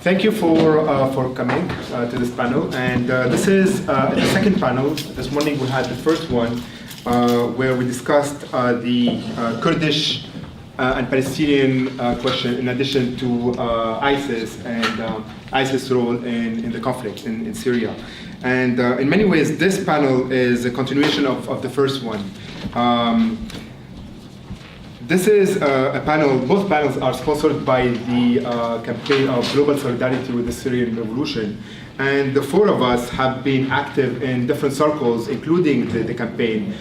Thank you for coming to this panel. And this is the second panel. This morning we had the first one where we discussed the Kurdish and Palestinian question in addition to ISIS and ISIS' role in the conflict in Syria. And in many ways, this panel is a continuation of the first one. This is a panel, both panels are sponsored by the campaign of Global Solidarity with the Syrian Revolution. And the four of us have been active in different circles, including the campaign,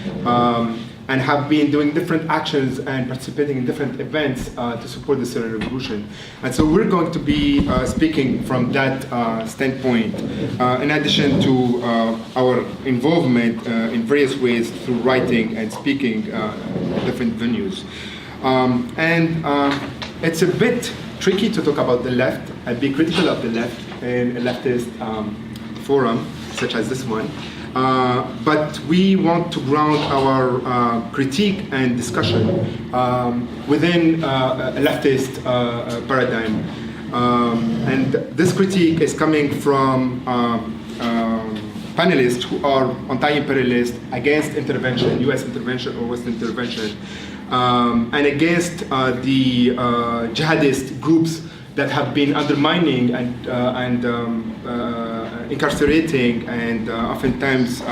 and have been doing different actions and participating in different events to support the Syrian Revolution. And so we're going to be speaking from that standpoint, in addition to our involvement in various ways through writing and speaking different venues. It's a bit tricky to talk about the left and be critical of the left in a leftist forum such as this one. But we want to ground our critique and discussion within a leftist paradigm. And this critique is coming from panelists who are anti-imperialist, against intervention, US intervention or Western intervention, and against the jihadist groups that have been undermining and incarcerating and oftentimes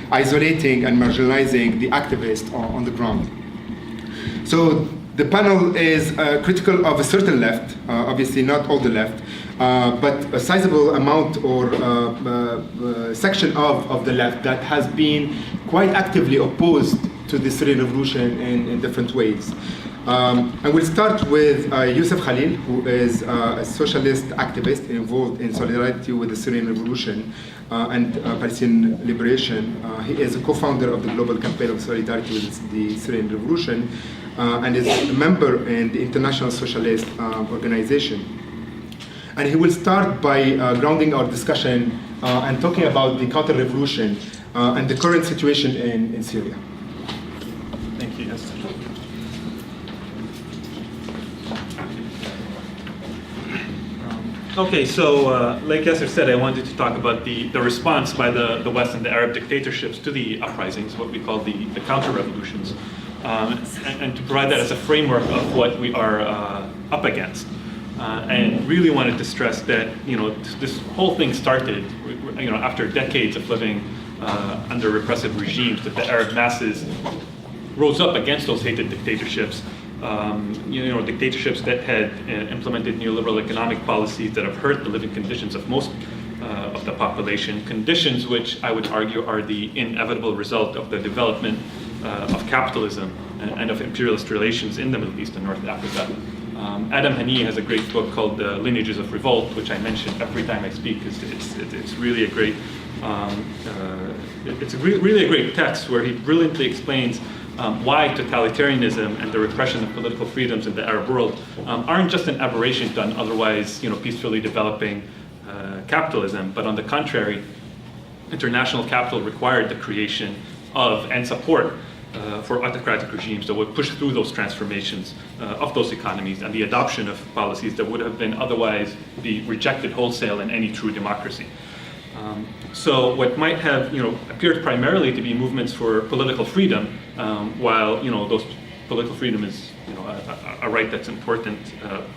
isolating and marginalizing the activists on the ground. So the panel is critical of a certain left, obviously not all the left, but a sizable amount or section of the left that has been quite actively opposed to the Syrian Revolution in different ways. And we'll start with Youssef Khalil, who is a socialist activist involved in solidarity with the Syrian Revolution and Palestinian liberation. He is a co-founder of the Global Campaign of Solidarity with the Syrian Revolution and is a member in the International Socialist Organization. And he will start by grounding our discussion and talking about the counter-revolution and the current situation in Syria. Thank you. Yes. Okay, so like Yasser said, I wanted to talk about the response by the West and the Arab dictatorships to the uprisings, what we call the counter-revolutions, and to provide that as a framework of what we are up against. And really wanted to stress that this whole thing started after decades of living under repressive regimes, that the Arab masses rose up against those hated dictatorships. Dictatorships that had implemented neoliberal economic policies that have hurt the living conditions of most of the population, conditions which I would argue are the inevitable result of the development of capitalism and of imperialist relations in the Middle East and North Africa. Adam Hani has a great book called The Lineages of Revolt, which I mention every time I speak, because it's really a great really a great text where he brilliantly explains why totalitarianism and the repression of political freedoms in the Arab world aren't just an aberration to an otherwise peacefully developing capitalism, but on the contrary, international capital required the creation of and support for autocratic regimes that would push through those transformations of those economies and the adoption of policies that would have been otherwise be rejected wholesale in any true democracy. So what might have appeared primarily to be movements for political freedom, while those political freedom is a right that's important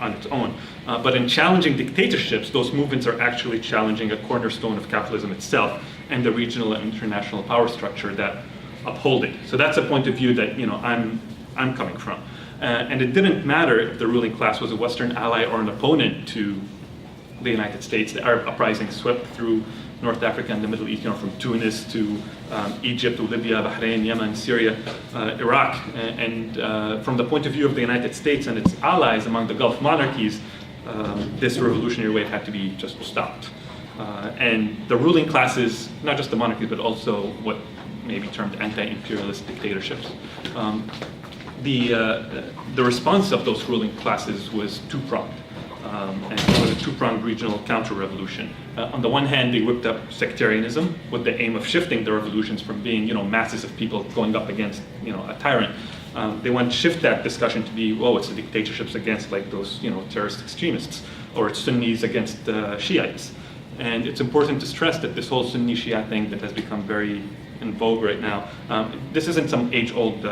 on its own, but in challenging dictatorships, those movements are actually challenging a cornerstone of capitalism itself and the regional and international power structure that uphold it. So that's a point of view that I'm coming from, and it didn't matter if the ruling class was a Western ally or an opponent to the United States. The Arab uprising swept through North Africa and the Middle East, from Tunis to Egypt, to Libya, Bahrain, Yemen, Syria, Iraq. And from the point of view of the United States and its allies among the Gulf monarchies, this revolutionary wave had to be just stopped. And the ruling classes, not just the monarchies, but also what may be termed anti-imperialist dictatorships. The response of those ruling classes was two-pronged. And it was a two-pronged regional counter-revolution. On the one hand, they whipped up sectarianism with the aim of shifting the revolutions from being, masses of people going up against, a tyrant. They want to shift that discussion to be, it's the dictatorships against those, terrorist extremists. or Sunnis against Shiites. And it's important to stress that this whole Sunni-Shia thing that has become very in vogue right now, this isn't some age-old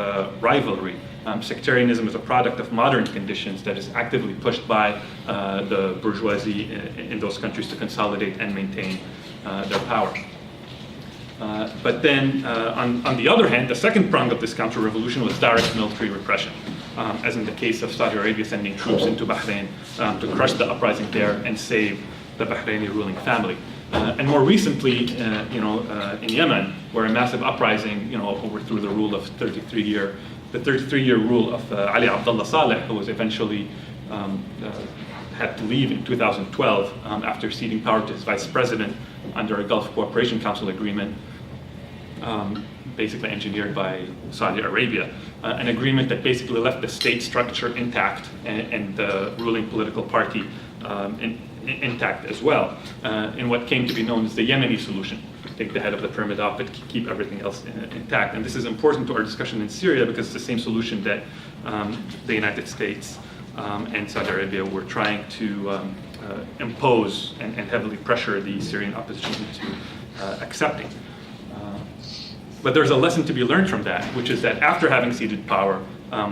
rivalry. Sectarianism is a product of modern conditions that is actively pushed by the bourgeoisie in those countries to consolidate and maintain their power. But then, on the other hand, the second prong of this counter-revolution was direct military repression, as in the case of Saudi Arabia sending troops into Bahrain to crush the uprising there and save the Bahraini ruling family. And more recently, in Yemen, where a massive uprising, overthrew the rule of the 33-year rule of Ali Abdullah Saleh, who was eventually had to leave in 2012 after ceding power to his vice president under a Gulf Cooperation Council agreement, basically engineered by Saudi Arabia. An agreement that basically left the state structure intact and the ruling political party intact as well, in what came to be known as the Yemeni solution. Take the head of the pyramid off, but keep everything else intact. And this is important to our discussion in Syria because it's the same solution that the United States and Saudi Arabia were trying to impose and heavily pressure the Syrian opposition into accepting. But there's a lesson to be learned from that, which is that after having ceded power,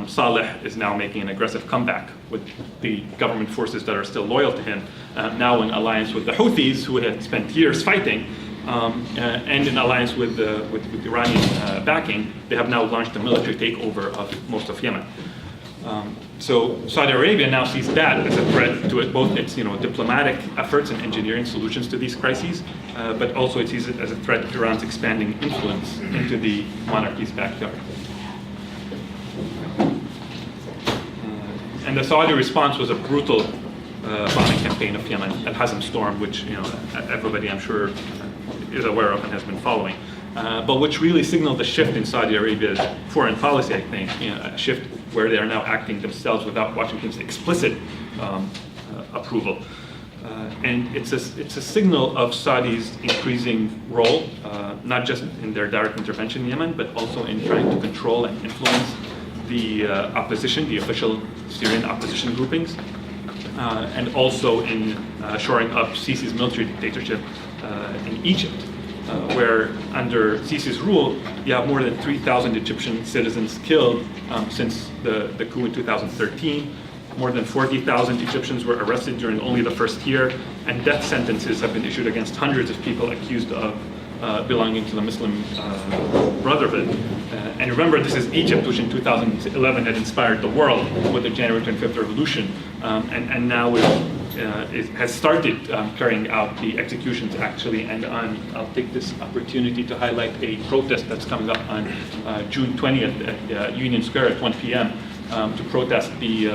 Saleh is now making an aggressive comeback with the government forces that are still loyal to him, now in alliance with the Houthis, who had spent years fighting, and in alliance with Iranian backing. They have now launched a military takeover of most of Yemen. So Saudi Arabia now sees that as a threat to both its diplomatic efforts and engineering solutions to these crises, but also it sees it as a threat to Iran's expanding influence into the monarchy's backyard. And the Saudi response was a brutal bombing campaign of Yemen, Al-Hazm Storm, which everybody I'm sure is aware of and has been following, but which really signaled a shift in Saudi Arabia's foreign policy, I think, a shift where they are now acting themselves without Washington's explicit approval. And it's a signal of Saudi's increasing role, not just in their direct intervention in Yemen, but also in trying to control and influence the opposition, the official Syrian opposition groupings, and also in shoring up Sisi's military dictatorship in Egypt, where under Sisi's rule, you have more than 3,000 Egyptian citizens killed since the coup in 2013. More than 40,000 Egyptians were arrested during only the first year, and death sentences have been issued against hundreds of people accused of belonging to the Muslim Brotherhood. And remember, this is Egypt, which in 2011 had inspired the world with the January 25th revolution, and now has started carrying out the executions, actually. And I'll take this opportunity to highlight a protest that's coming up on June 20th at Union Square at 1 p.m. To protest the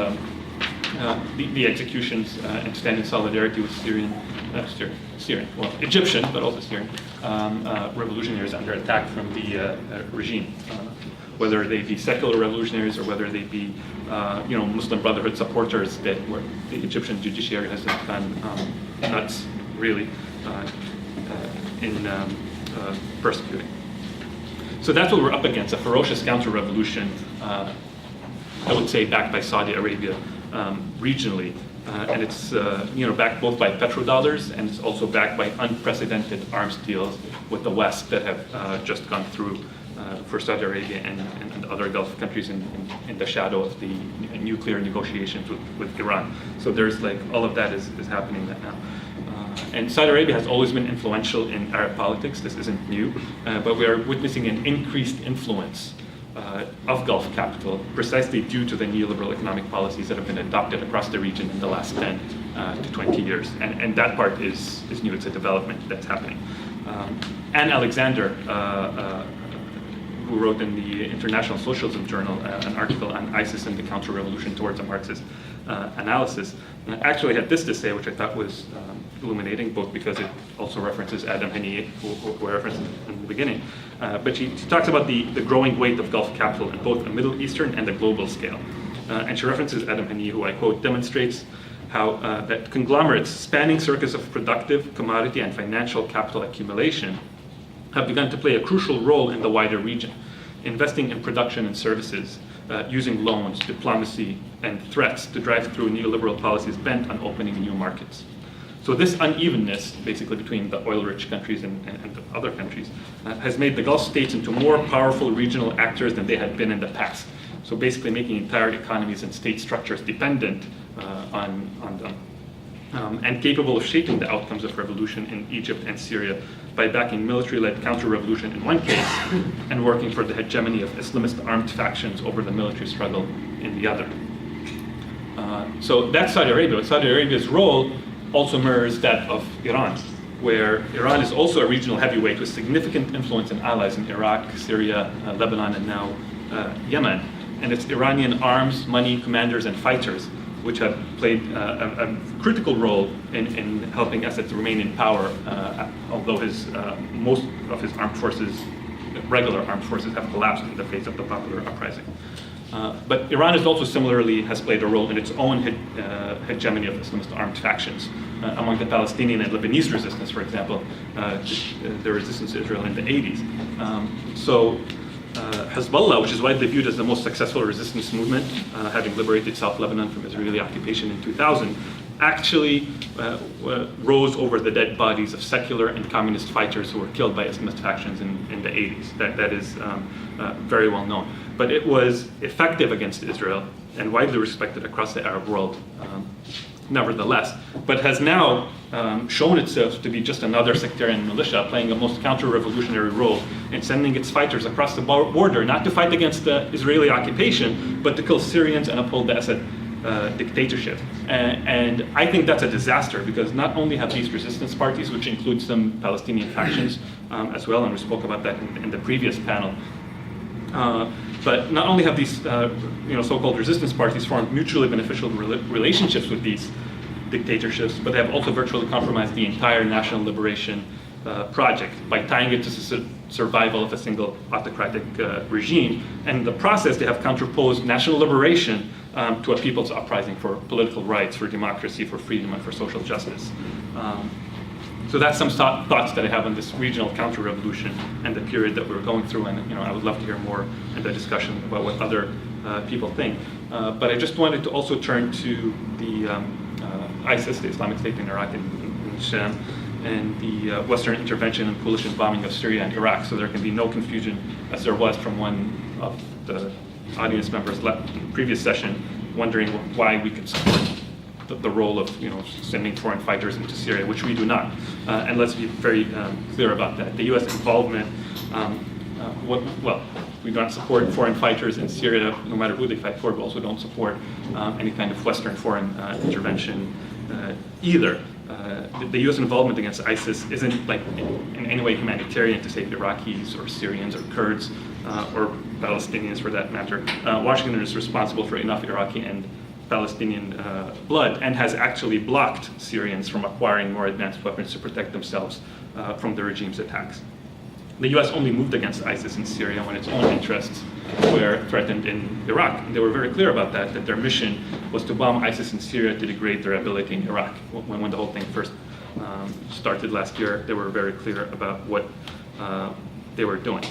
executions and stand in solidarity with Egyptian, but also Syrian revolutionaries under attack from the regime, whether they be secular revolutionaries or whether they be Muslim Brotherhood supporters that were the Egyptian judiciary has gone nuts, really, in persecuting. So that's what we're up against, a ferocious counter-revolution, I would say backed by Saudi Arabia regionally. And it's backed both by petrodollars, and it's also backed by unprecedented arms deals with the West that have just gone through for Saudi Arabia and other Gulf countries in the shadow of the nuclear negotiations with Iran. So there's all of that is happening right now. And Saudi Arabia has always been influential in Arab politics. This isn't new, but we are witnessing an increased influence of Gulf capital precisely due to the neoliberal economic policies that have been adopted across the region in the last 10 to 20 years. And that part is new. It's a development that's happening. Anne Alexander, who wrote in the International Socialism Journal an article on ISIS and the counter-revolution towards a Marxist analysis, actually had this to say, which I thought was illuminating, both because it also references Adam Haniyeh, who I referenced in the beginning. But she talks about the growing weight of Gulf capital in both the Middle Eastern and the global scale. And she references Adam Haniyeh, who I quote, demonstrates how that conglomerates spanning circuits of productive, commodity, and financial capital accumulation have begun to play a crucial role in the wider region, investing in production and services, using loans, diplomacy, and threats to drive through neoliberal policies bent on opening new markets. So this unevenness, basically between the oil-rich countries and the other countries, has made the Gulf states into more powerful regional actors than they had been in the past. So basically making entire economies and state structures dependent on them, and capable of shaping the outcomes of revolution in Egypt and Syria by backing military-led counter-revolution in one case and working for the hegemony of Islamist armed factions over the military struggle in the other. So that's Saudi Arabia. But Saudi Arabia's role also mirrors that of Iran, where Iran is also a regional heavyweight with significant influence and allies in Iraq, Syria, Lebanon, and now Yemen. And it's Iranian arms, money, commanders, and fighters which have played a critical role in helping Assad to remain in power, although most of his armed forces, regular armed forces, have collapsed in the face of the popular uprising. But Iran is also similarly has played a role in its own hegemony of Islamist armed factions. Among the Palestinian and Lebanese resistance, for example, the resistance to Israel in the 80s. Hezbollah, which is widely viewed as the most successful resistance movement, having liberated South Lebanon from Israeli occupation in 2000, actually rose over the dead bodies of secular and communist fighters who were killed by Islamist factions in the 80s. That is very well known. But it was effective against Israel and widely respected across the Arab world, nevertheless, but has now shown itself to be just another sectarian militia playing a most counter-revolutionary role in sending its fighters across the border, not to fight against the Israeli occupation, but to kill Syrians and uphold the Assad dictatorship. And I think that's a disaster, because not only have these resistance parties, which include some Palestinian factions as well, and we spoke about that in the previous panel, but not only have these so-called resistance parties formed mutually beneficial relationships with these dictatorships, but they have also virtually compromised the entire national liberation project by tying it to the survival of a single autocratic regime. And in the process, they have counterposed national liberation to a people's uprising for political rights, for democracy, for freedom, and for social justice. So that's some thoughts that I have on this regional counter-revolution and the period that we're going through, and I would love to hear more in the discussion about what other people think. But I just wanted to also turn to the ISIS, the Islamic State in Iraq and Sham, and the Western intervention and coalition bombing of Syria and Iraq, so there can be no confusion, as there was from one of the audience members in the previous session, wondering why we could support the role of sending foreign fighters into Syria, which we do not. And let's be very clear about that. The U.S. involvement, we don't support foreign fighters in Syria, no matter who they fight for, but also don't support any kind of Western foreign intervention either. The U.S. involvement against ISIS isn't like in any way humanitarian to save Iraqis or Syrians or Kurds or Palestinians for that matter. Washington is responsible for enough Iraqi and Palestinian blood, and has actually blocked Syrians from acquiring more advanced weapons to protect themselves from the regime's attacks. The U.S. only moved against ISIS in Syria when its own interests were threatened in Iraq. And they were very clear about that their mission was to bomb ISIS in Syria to degrade their ability in Iraq. When the whole thing first started last year, they were very clear about what they were doing.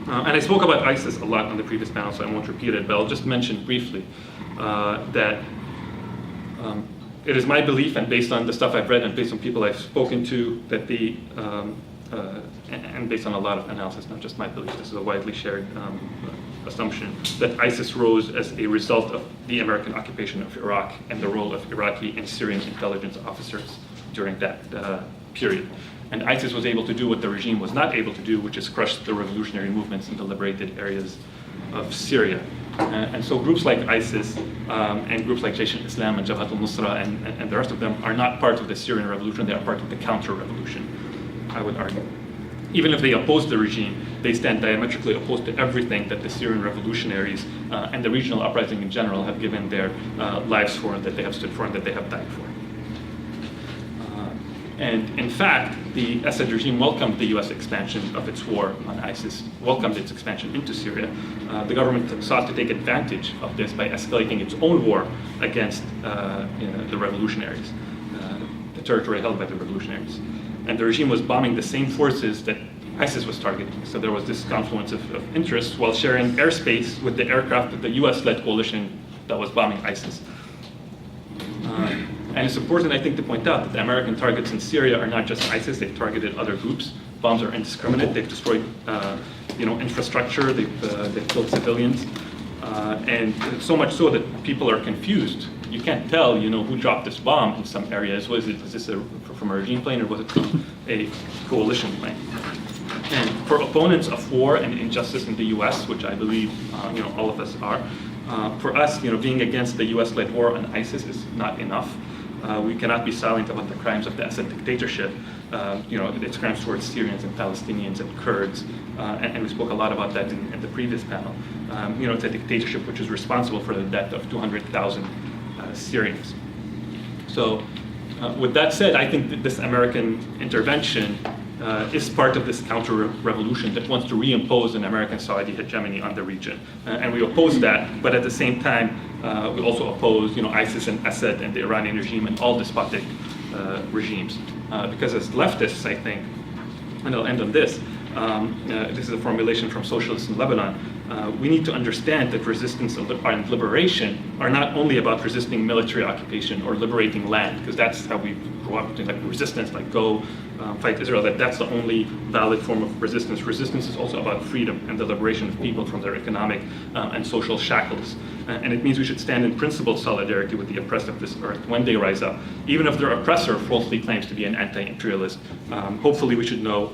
And I spoke about ISIS a lot on the previous panel, so I won't repeat it, but I'll just mention briefly that it is my belief, and based on the stuff I've read and based on people I've spoken to, that and based on a lot of analysis, not just my belief, this is a widely shared assumption, that ISIS rose as a result of the American occupation of Iraq and the role of Iraqi and Syrian intelligence officers during that period. And ISIS was able to do what the regime was not able to do, which is crush the revolutionary movements in the liberated areas of Syria. And so groups like ISIS and groups like Jaish al-Islam and Jabhat al-Nusra and the rest of them are not part of the Syrian revolution, they are part of the counter-revolution, I would argue. Even if they oppose the regime, they stand diametrically opposed to everything that the Syrian revolutionaries and the regional uprising in general have given their lives for, that they have stood for, and that they have died for. And in fact, the Assad regime welcomed the US expansion of its war on ISIS, welcomed its expansion into Syria. The government sought to take advantage of this by escalating its own war against the revolutionaries, the territory held by the revolutionaries. And the regime was bombing the same forces that ISIS was targeting. So there was this confluence of interests while sharing airspace with the aircraft of the US-led coalition that was bombing ISIS. And it's important, I think, to point out that the American targets in Syria are not just ISIS, they've targeted other groups. Bombs are indiscriminate, they've destroyed infrastructure, they've killed civilians. And so much so that people are confused. You can't tell, who dropped this bomb in some areas. Was this from a regime plane or was it from a coalition plane? And for opponents of war and injustice in the U.S., which I believe all of us are, for us, being against the U.S.-led war on ISIS is not enough. We cannot be silent about the crimes of the Assad dictatorship. Its crimes towards Syrians and Palestinians and Kurds, and we spoke a lot about that in the previous panel. It's a dictatorship which is responsible for the death of 200,000 Syrians. So, with that said, I think that this American intervention is part of this counter-revolution that wants to reimpose an American-Saudi hegemony on the region. And we oppose that, but at the same time, we also oppose ISIS and Assad and the Iranian regime and all despotic regimes. Because as leftists, I think, and I'll end on this, this is a formulation from socialists in Lebanon, we need to understand that resistance and liberation are not only about resisting military occupation or liberating land, because that's how we grew up, like resistance, like go fight Israel, that's the only valid form of resistance. Resistance is also about freedom and the liberation of people from their economic and social shackles. And it means we should stand in principled solidarity with the oppressed of this earth when they rise up, even if their oppressor falsely claims to be an anti-imperialist. Hopefully we should know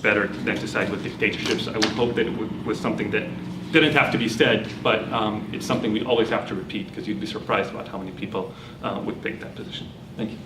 better than to side with dictatorships. I would hope that it was something that didn't have to be said, but it's something we always have to repeat, because you'd be surprised about how many people would take that position. Thank you.